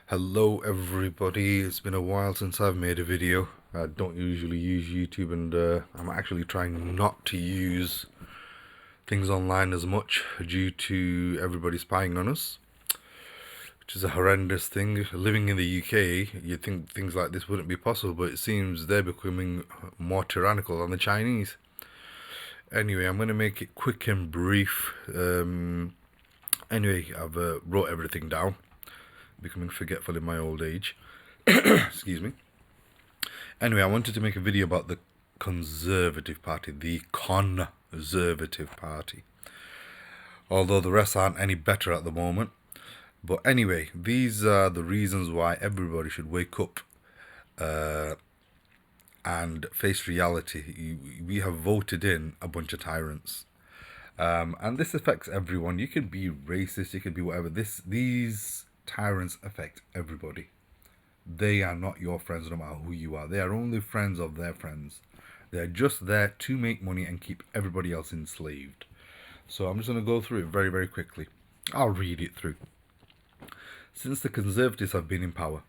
Hello everybody, it's been a while since I've made a video. I don't usually use YouTube and I'm actually trying not to use things online as much due to everybody spying on us, which is a horrendous thing. Living in the UK, you'd think things like this wouldn't be possible, but it seems they're becoming more tyrannical than the Chinese. Anyway, I'm going to make it quick and brief. Anyway, I've wrote everything down, becoming forgetful in my old age. Excuse me. Anyway, I wanted to make a video about the Conservative Party, the Conservative Party. Although the rest aren't any better at the moment. But anyway, these are the reasons why everybody should wake up and face reality. We have voted in a bunch of tyrants. And this affects everyone. You could be racist, you could be whatever. These tyrants affect everybody. They are not your friends no matter who you are. They are only friends of their friends. They're just there to make money and keep everybody else enslaved. So I'm just going to go through it very, very quickly. I'll read it through. Since the Conservatives have been in power,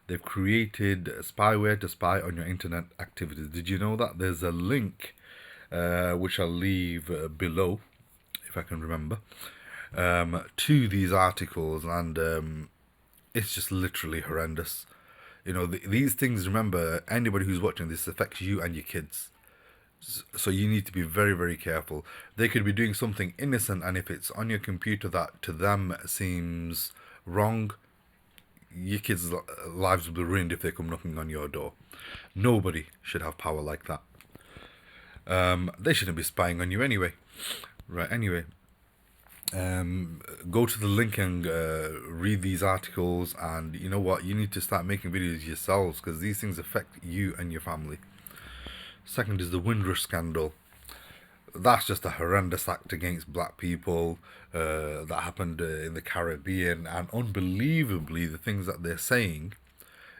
they've created spyware to spy on your internet activities. Did you know that? There's a link which I'll leave below, if I can remember, to these articles, and it's just literally horrendous. You know, these things, remember, anybody who's watching this affects you and your kids. So you need to be very, very careful. They could be doing something innocent, and if it's on your computer that to them seems wrong, your kids' lives will be ruined if they come knocking on your door. Nobody should have power like that. They shouldn't be spying on you anyway. Right, anyway. Go to the link and read these articles, and you know what, you need to start making videos yourselves because these things affect you and your family. Second is the Windrush scandal. That's just a horrendous act against black people that happened in the Caribbean, and unbelievably the things that they're saying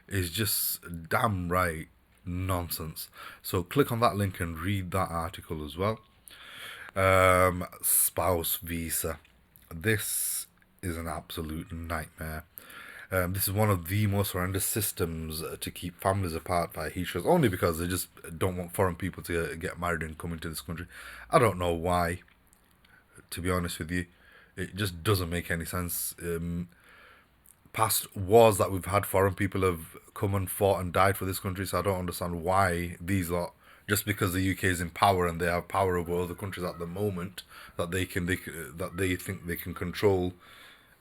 is just damn right nonsense. So click on that link and read that article as well. Spouse visa. This is an absolute nightmare. This is one of the most horrendous systems to keep families apart by heteros, only because they just don't want foreign people to get married and come into this country. I don't know why, to be honest with you. It just doesn't make any sense. Past wars that we've had, foreign people have come and fought and died for this country, so I don't understand why these lot, just because the UK is in power and they have power over other countries at the moment, that they think they can control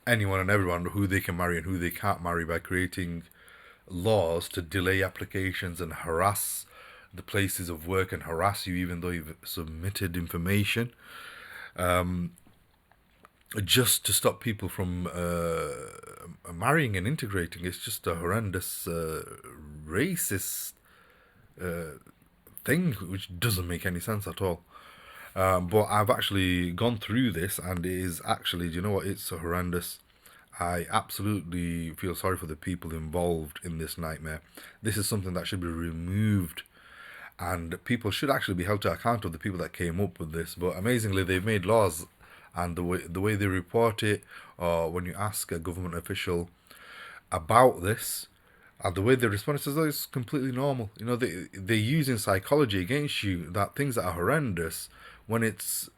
anyone and everyone, who they can marry and who they can't marry, by creating laws to delay applications and harass the places of work and harass you even though you've submitted information, just to stop people from marrying and integrating. It's just a horrendous racist thing which doesn't make any sense at all. But I've actually gone through this, and it is actually, do you know what, it's so horrendous. I absolutely feel sorry for the people involved in this nightmare. This is something that should be removed, and people should actually be held to account of the people that came up with this. But amazingly, they've made laws, and the way they report it, or when you ask a government official about this, and the way they respond, it it's completely normal. You know, they're using psychology against you, that things that are horrendous, when it's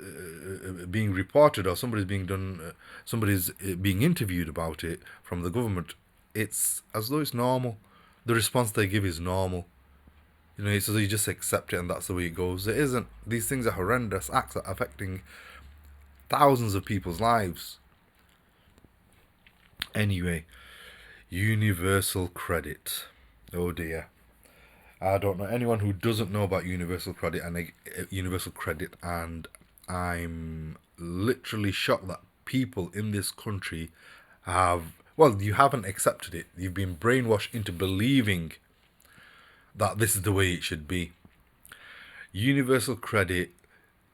being reported or somebody's being interviewed about it from the government, it's as though it's normal. The response they give is normal. You know, it's as though you just accept it and that's the way it goes. It isn't. These things are horrendous acts that are affecting thousands of people's lives. Anyway, universal credit. Oh dear. I don't know anyone who doesn't know about universal credit, and I'm literally shocked that people in this country have, well, you haven't accepted it. You've been brainwashed into believing that this is the way it should be. Universal credit,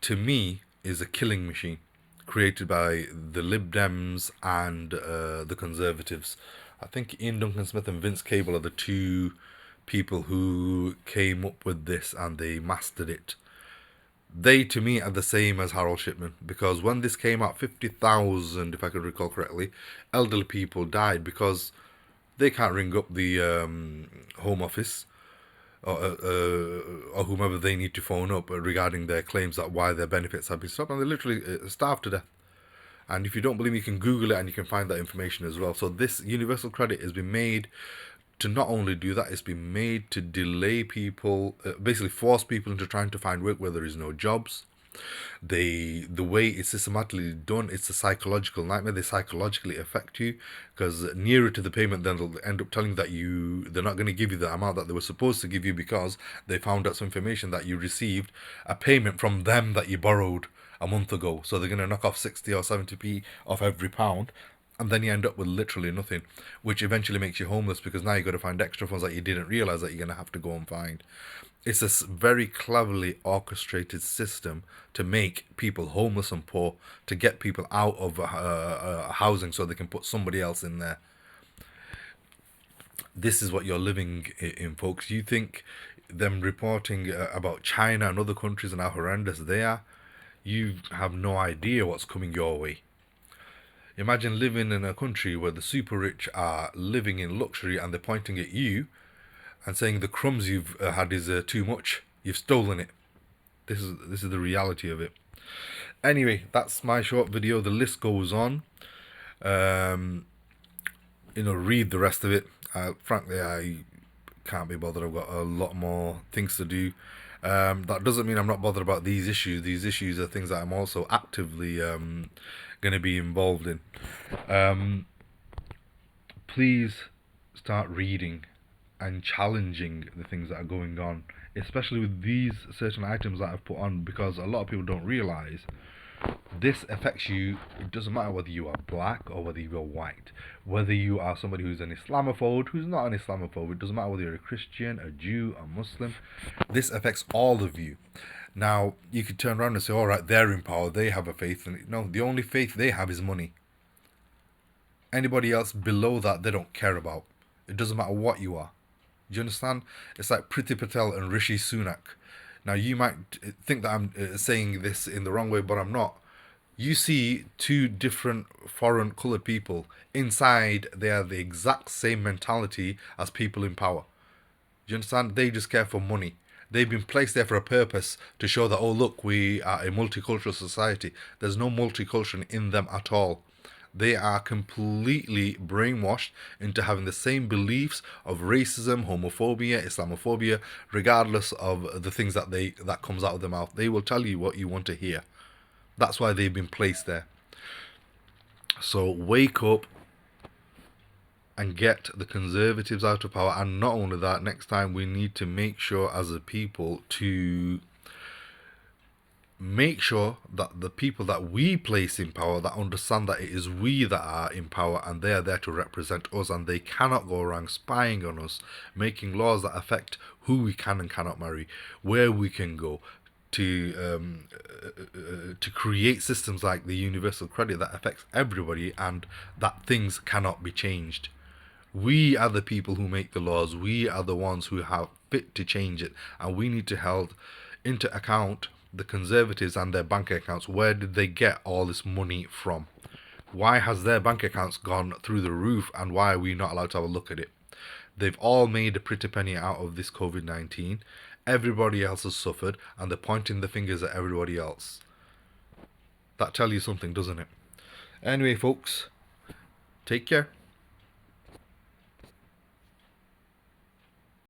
to me, is a killing machine created by the Lib Dems and the Conservatives. I think Ian Duncan Smith and Vince Cable are the two people who came up with this, and they mastered it. They, to me, are the same as Harold Shipman, because when this came out, 50,000, if I could recall correctly, elderly people died because They can't ring up the Home Office or whomever they need to phone up regarding their claims that why their benefits have been stopped, and they literally starve to death. And if you don't believe me, you can Google it and you can find that information as well. So this universal credit has been made to not only do that, it's been made to delay people, basically force people into trying to find work where there is no jobs. The way it's systematically done, it's a psychological nightmare. They psychologically affect you, because nearer to the payment, then they'll end up telling you that they're not going to give you the amount that they were supposed to give you, because they found out some information that you received a payment from them that you borrowed a month ago. So they're going to knock off 60 or 70p off every pound, and then you end up with literally nothing, which eventually makes you homeless, because now you've got to find extra funds that you didn't realize that you're going to have to go and find. It's a very cleverly orchestrated system to make people homeless and poor, to get people out of housing so they can put somebody else in there. This is what you're living in, folks. You think them reporting about China and other countries and how horrendous they are, you have no idea what's coming your way. Imagine living in a country where the super rich are living in luxury and they're pointing at you and saying the crumbs you've had is too much. You've stolen it. This is the reality of it. Anyway, that's my short video. The list goes on. Read the rest of it. Frankly, I can't be bothered. I've got a lot more things to do. That doesn't mean I'm not bothered about these issues. These issues are things that I'm also actively going to be involved in. Please start reading and challenging the things that are going on, especially with these certain items that I've put on, because a lot of people don't realize this affects you. It doesn't matter whether you are black or whether you are white, whether you are somebody who's an Islamophobe, who's not an Islamophobe. It doesn't matter whether you're a Christian, a Jew, a Muslim. This affects all of you. Now, you could turn around and say, all right, they're in power, they have a faith. And no, the only faith they have is money. Anybody else below that, they don't care about. It doesn't matter what you are. Do you understand? It's like Priti Patel and Rishi Sunak. Now, you might think that I'm saying this in the wrong way, but I'm not. You see two different foreign coloured people. Inside, they are the exact same mentality as people in power. Do you understand? They just care for money. They've been placed there for a purpose to show that, oh, look, we are a multicultural society. There's no multicultural in them at all. They are completely brainwashed into having the same beliefs of racism, homophobia, Islamophobia, regardless of the things that comes out of their mouth. They will tell you what you want to hear. That's why they've been placed there. So wake up and get the Conservatives out of power. And not only that, next time we need to make sure as a people to make sure that the people that we place in power, that understand that it is we that are in power and they are there to represent us, and they cannot go around spying on us, making laws that affect who we can and cannot marry, where we can go, to create systems like the universal credit that affects everybody, and that things cannot be changed. We are the people who make the laws. We are the ones who have fit to change it, and we need to hold into account the Conservatives and their bank accounts. Where did they get all this money from? Why has their bank accounts gone through the roof, and why are we not allowed to have a look at it? They've all made a pretty penny out of this COVID-19. Everybody else has suffered, and they're pointing the fingers at everybody else. That tells you something, doesn't it? Anyway, folks, take care.